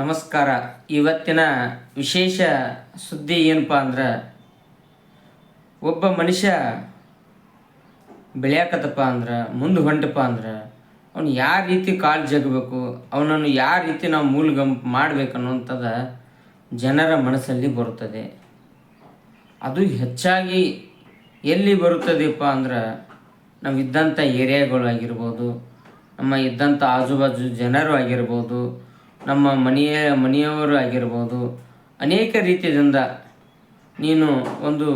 ನಮಸ್ಕಾರ. ಇವತ್ತಿನ ವಿಶೇಷ ಸುದ್ದಿ ಏನಪ್ಪ ಅಂದ್ರೆ, ಒಬ್ಬ ಮನುಷ್ಯ ಬೆಳೆಯಕತ್ತಪ್ಪ ಅಂದ್ರೆ, ಮುಂದೆ ಹೊಂಟಪ್ಪ ಅಂದ್ರೆ ಅವನು ಯಾವ ರೀತಿ ಕಾಲು ಜಗಬೇಕು, ಅವನನ್ನು ಯಾವ ರೀತಿ ನಾವು ಮೂಲಗಂಪು ಮಾಡಬೇಕನ್ನುವಂಥದ್ದು ಜನರ ಮನಸ್ಸಲ್ಲಿ ಬರುತ್ತದೆ. ಅದು ಹೆಚ್ಚಾಗಿ ಎಲ್ಲಿ ಬರುತ್ತದೆಯಪ್ಪ ಅಂದ್ರೆ, ನಾವಿದ್ದಂಥ ಏರಿಯಾಗಳಾಗಿರ್ಬೋದು, ನಮ್ಮ ಇದ್ದಂಥ ಆಜುಬಾಜು ಜನರು ಆಗಿರ್ಬೋದು, ನಮ್ಮ ಮನೆಯವರು ಆಗಿರ್ಬೋದು, ಅನೇಕ ರೀತಿಯಿಂದ ನೀನು ಒಂದು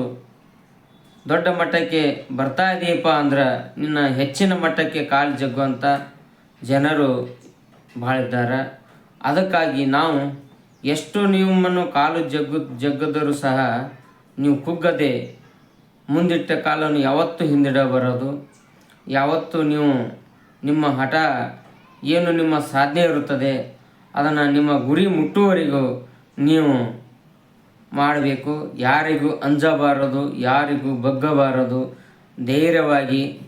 ದೊಡ್ಡ ಮಟ್ಟಕ್ಕೆ ಬರ್ತಾ ಇದೆಯಪ್ಪ ಅಂದ್ರೆ ನಿನ್ನ ಹೆಚ್ಚಿನ ಮಟ್ಟಕ್ಕೆ ಕಾಲು ಜಗ್ಗುವಂಥ ಜನರು ಭಾಳ ಇದ್ದಾರೆ. ಅದಕ್ಕಾಗಿ ನಾವು ಎಷ್ಟು ನಿಮ್ಮನ್ನು ಕಾಲು ಜಗ್ಗದರೂ ಸಹ ನೀವು ಕುಗ್ಗದೆ ಮುಂದಿಟ್ಟ ಕಾಲನ್ನು ಯಾವತ್ತೂ ಹಿಂದಿಡಬಾರದು. ಯಾವತ್ತೂ ನೀವು ನಿಮ್ಮ ಹಠ ಏನು ನಿಮ್ಮ ಸಾಧನೆ ಇರುತ್ತದೆ ಅದನ್ನು ನಿಮ್ಮ ಗುರಿ ಮುಟ್ಟುವವರೆಗೂ ನೀವು ಮಾಡಬೇಕು. ಯಾರಿಗೂ ಅಂಜಬಾರದು, ಯಾರಿಗೂ ಬಗ್ಗಬಾರದು. ಧೈರ್ಯವಾಗಿ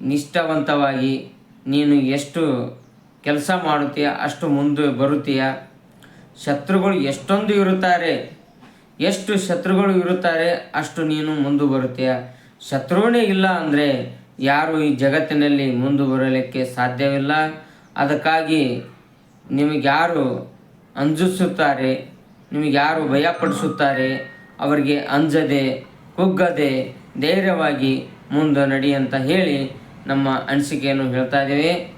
ನಿಷ್ಠಾವಂತವಾಗಿ ನೀನು ಎಷ್ಟು ಕೆಲಸ ಮಾಡುತ್ತೀಯ ಅಷ್ಟು ಮುಂದೆ ಬರುತ್ತೀಯ. ಶತ್ರುಗಳು ಎಷ್ಟು ಶತ್ರುಗಳು ಇರುತ್ತಾರೆ ಅಷ್ಟು ನೀನು ಮುಂದೆ ಬರುತ್ತೀಯ. ಶತ್ರುವೇ ಇಲ್ಲ ಅಂದರೆ ಯಾರು ಈ ಜಗತ್ತಿನಲ್ಲಿ ಮುಂದೆ ಬರಲಿಕ್ಕೆ ಸಾಧ್ಯವಿಲ್ಲ. ಅದಕ್ಕಾಗಿ ನಿಮಗ್ಯಾರು ಅಂಜಿಸುತ್ತಾರೆ, ನಿಮಗ್ಯಾರು ಭಯಪಡಿಸುತ್ತಾರೆ ಅವರಿಗೆ ಅಂಜದೆ ಕುಗ್ಗದೆ ಧೈರ್ಯವಾಗಿ ಮುಂದೆ ನಡಿ ಅಂತ ಹೇಳಿ ನಮ್ಮ ಅನಿಸಿಕೆಯನ್ನು ಹೇಳ್ತಾ ಇದ್ದೇವೆ.